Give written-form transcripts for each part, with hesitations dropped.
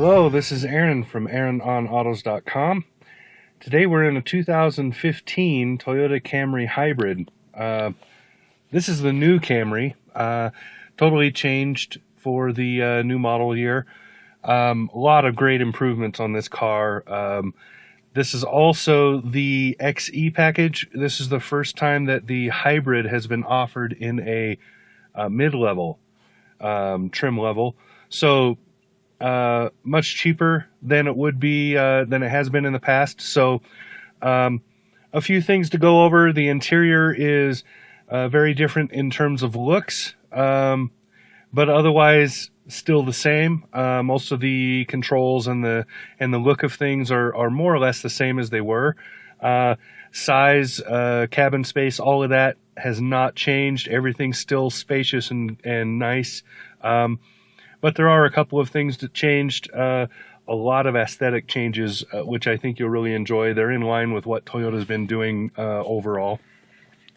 Hello, this is Aaron from AaronOnAutos.com. Today we're in a 2015 Toyota Camry Hybrid. This is the new Camry, totally changed for the new model year. A lot of great improvements on this car. This is also the XE package. This is the first time that the Hybrid has been offered in a mid-level trim level. So much cheaper than it would be than it has been in the past. So a few things to go over. The interior is very different in terms of looks, but otherwise still the same. Most of the controls and the look of things are more or less the same as they were. Size, cabin space, all of that has not changed. Everything's still spacious and nice. But there are a couple of things that changed, a lot of aesthetic changes, which I think you'll really enjoy. They're in line with what Toyota's been doing overall.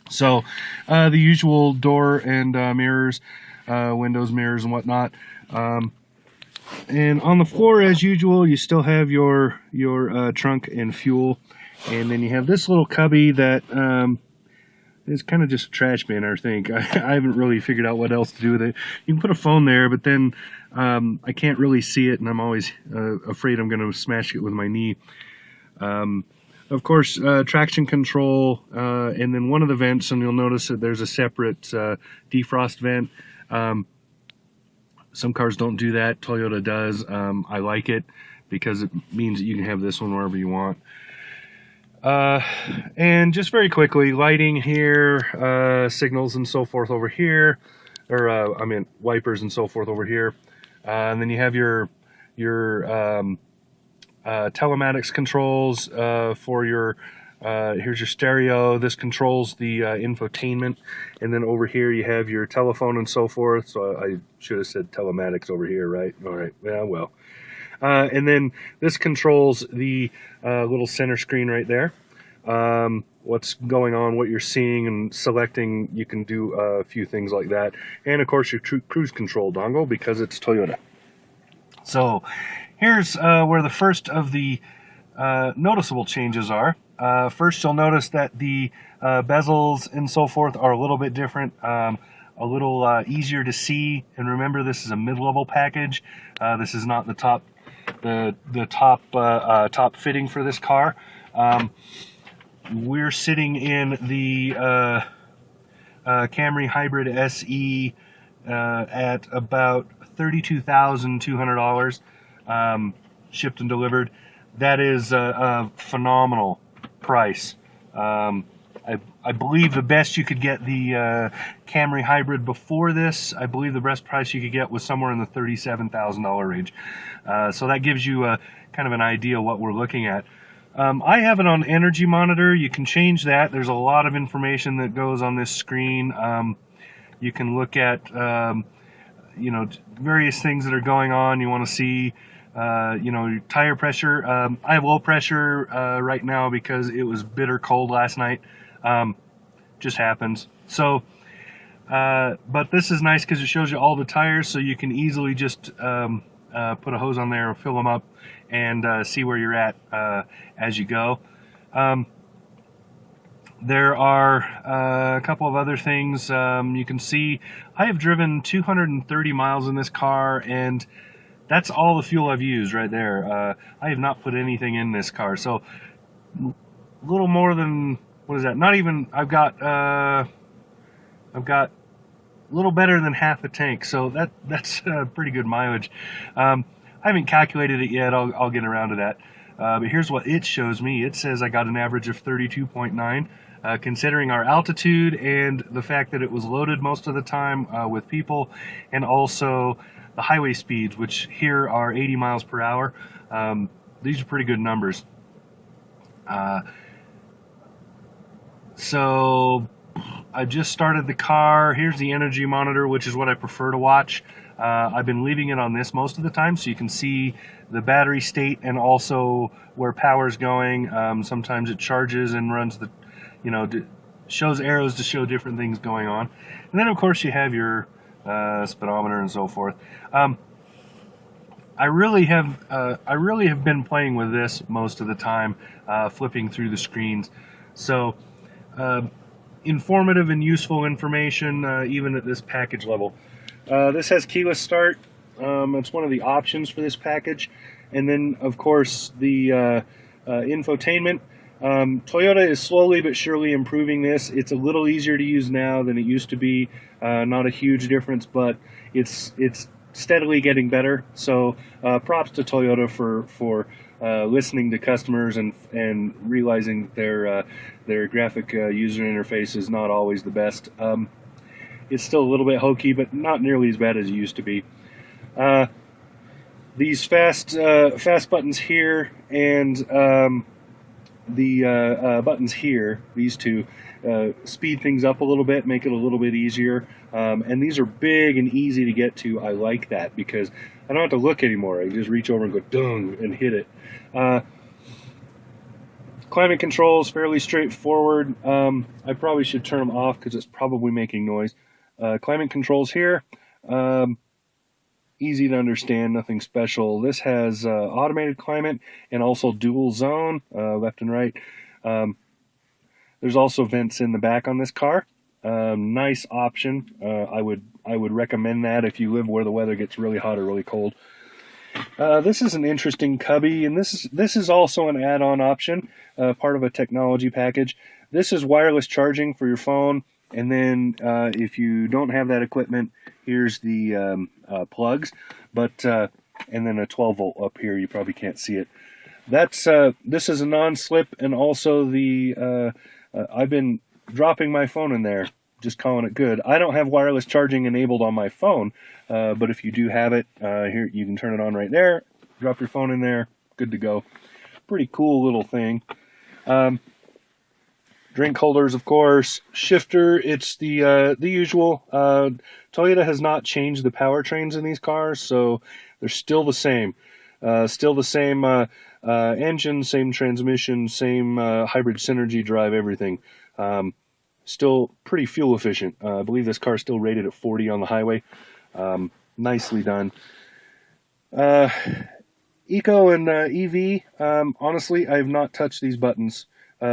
So the usual door and mirrors, windows, mirrors, and whatnot. And on the floor, as usual, you still have your trunk and fuel. And then you have this little cubby that it's kind of just a trash bin, I think. I haven't really figured out what else to do with it. You can put a phone there, but then I can't really see it, and I'm always afraid I'm going to smash it with my knee. Of course, traction control, and then one of the vents, and you'll notice that there's a separate defrost vent. Some cars don't do that. Toyota does. I like it because it means that you can have this one wherever you want. And just very quickly, lighting here, signals and so forth over here, or I mean wipers and so forth over here. And then you have your telematics controls for your here's your stereo. This controls the infotainment, and then over here you have your telephone and so forth. So I should have said telematics over here, right? All right, yeah, well. And then this controls the little center screen right there. What's going on, what you're seeing and selecting. You can do a few things like that. And of course your cruise control dongle, because it's Toyota. So here's where the first of the noticeable changes are. First, you'll notice that the bezels and so forth are a little bit different. A little easier to see. And remember, this is a mid-level package. This is not the top top fitting for this car. We're sitting in the Camry Hybrid SE at about $32,200 shipped and delivered. That is a phenomenal price. I believe the best you could get the Camry Hybrid before this, I believe the best price you could get was somewhere in the $37,000 range. So that gives you kind of an idea what we're looking at. I have it on energy monitor. You can change that. There's a lot of information that goes on this screen. You can look at various things that are going on. You want to see your tire pressure. I have low pressure right now because it was bitter cold last night. Just happens. So but this is nice because it shows you all the tires, so you can easily just put a hose on there and fill them up and see where you're at as you go. There are a couple of other things. You can see I have driven 230 miles in this car, and that's all the fuel I've used right there. I have not put anything in this car, so a little more than, what is that? Not even, I've got a little better than half a tank, so that's pretty good mileage. I haven't calculated it yet. I'll get around to that. But here's what it shows me. It says I got an average of 32.9. Considering our altitude and the fact that it was loaded most of the time with people, and also the highway speeds, which here are 80 miles per hour. These are pretty good numbers. So I just started the car. Here's the energy monitor, which is what I prefer to watch. I've been leaving it on this most of the time, so you can see the battery state and also where power's going. Sometimes it charges and runs the, shows arrows to show different things going on. And then of course you have your speedometer and so forth. I I really have been playing with this most of the time, flipping through the screens. So informative and useful information, even at this package level. This has keyless start. It's one of the options for this package. And then, of course, the infotainment. Toyota is slowly but surely improving this. It's a little easier to use now than it used to be. Not a huge difference, but it's steadily getting better. So props to Toyota for listening to customers and realizing their graphic user interface is not always the best. It's still a little bit hokey, but not nearly as bad as it used to be. These fast buttons here and the buttons here, these two, speed things up a little bit, make it a little bit easier. And these are big and easy to get to. I like that because I don't have to look anymore. I just reach over and go dung and hit it. Climate control is fairly straightforward. I probably should turn them off because it's probably making noise. Climate controls here. Easy to understand, nothing special. This has automated climate and also dual zone, left and right. There's also vents in the back on this car. Nice option. I would recommend that if you live where the weather gets really hot or really cold. This is an interesting cubby, and this is also an add-on option, part of a technology package. This is wireless charging for your phone, and then if you don't have that equipment, here's the plugs, but and then a 12 volt up here. You probably can't see it. That's this is a non-slip, and also the I've been dropping my phone in there, just calling it good. I don't have wireless charging enabled on my phone, but if you do have it, here you can turn it on right there. Drop your phone in there, good to go. Pretty cool little thing. Drink holders, of course. Shifter, it's the usual. Toyota has not changed the powertrains in these cars, so they're still the same. Still the same engine, same transmission, same hybrid synergy drive, everything. Still pretty fuel efficient. I believe this car is still rated at 40 on the highway. Nicely done. Eco and EV, honestly, I have not touched these buttons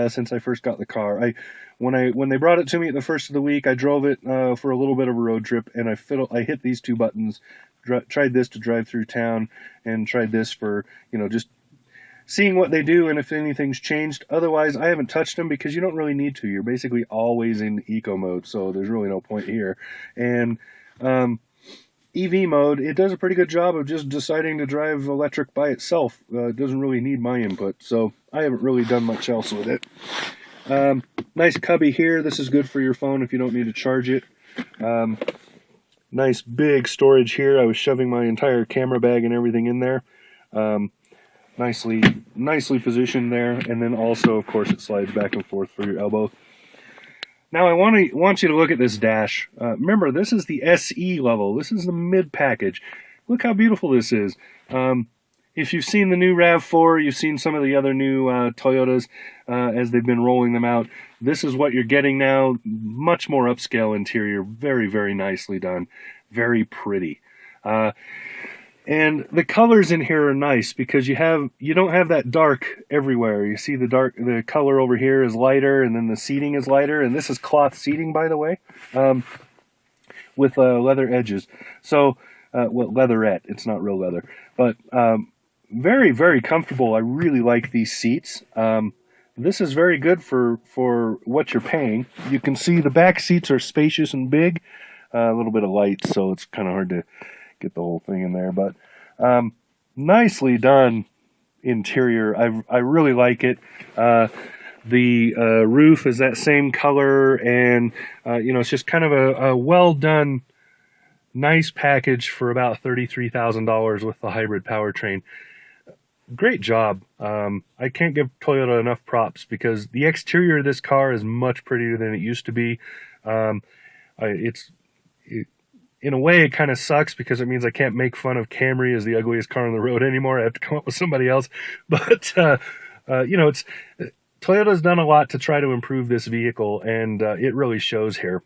since I first got the car. When they brought it to me at the first of the week, I drove it for a little bit of a road trip, and I hit these two buttons. Tried this to drive through town, and tried this for just seeing what they do and if anything's changed. Otherwise, I haven't touched them because you don't really need to. You're basically always in eco mode, so there's really no point here. And EV mode, it does a pretty good job of just deciding to drive electric by itself. It doesn't really need my input, so I haven't really done much else with it. Nice cubby here. This is good for your phone if you don't need to charge it. Nice big storage here. I was shoving my entire camera bag and everything in there. Nicely positioned there, and then also, of course, it slides back and forth for your elbow. Now I want you to look at this dash. Remember, this is the SE level. This is the mid package. Look how beautiful this is. If you've seen the new RAV4, you've seen some of the other new Toyotas as they've been rolling them out. This is what you're getting now. Much more upscale interior. Very, very nicely done. Very pretty. And the colors in here are nice because you don't have that dark everywhere. You see the color over here is lighter, and then the seating is lighter. And this is cloth seating, by the way, with leather edges. So, leatherette. It's not real leather, but very, very comfortable. I really like these seats. This is very good for what you're paying. You can see the back seats are spacious and big. A little bit of light, so it's kind of hard to get the whole thing in there, but nicely done interior. I really like it. The roof is that same color, and it's just kind of a well done, nice package for about $33,000 with the hybrid powertrain. Great job. I can't give Toyota enough props because the exterior of this car is much prettier than it used to be. In a way, it kind of sucks because it means I can't make fun of Camry as the ugliest car on the road anymore. I have to come up with somebody else. But, Toyota's done a lot to try to improve this vehicle, and it really shows here.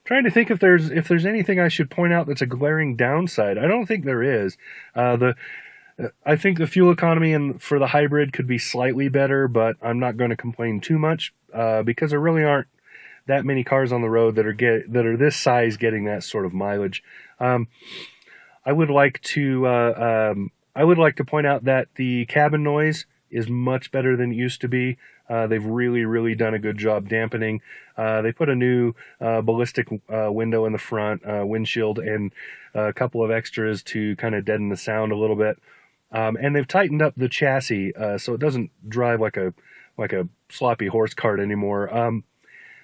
Trying to think if there's anything I should point out that's a glaring downside. I don't think there is. I think the fuel economy for the hybrid could be slightly better, but I'm not going to complain too much because there really aren't that many cars on the road that are this size getting that sort of mileage. I would like to point out that the cabin noise is much better than it used to be. They've really done a good job dampening. They put a new ballistic window in the front, windshield, and a couple of extras to kind of deaden the sound a little bit. And they've tightened up the chassis so it doesn't drive like a sloppy horse cart anymore.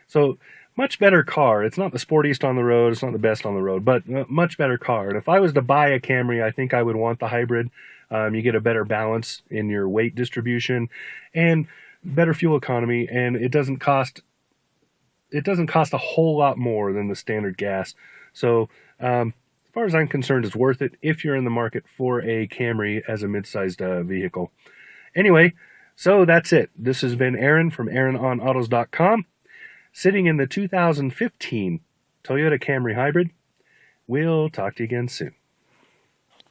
So much better car. It's not the sportiest on the road. It's not the best on the road, but much better car. And if I was to buy a Camry, I think I would want the hybrid. You get a better balance in your weight distribution and better fuel economy, and it doesn't cost a whole lot more than the standard gas. So as far as I'm concerned, it's worth it if you're in the market for a Camry as a mid-sized vehicle. Anyway, so that's it. This has been Aaron from AaronOnAutos.com, sitting in the 2015 Toyota Camry Hybrid. We'll talk to you again soon.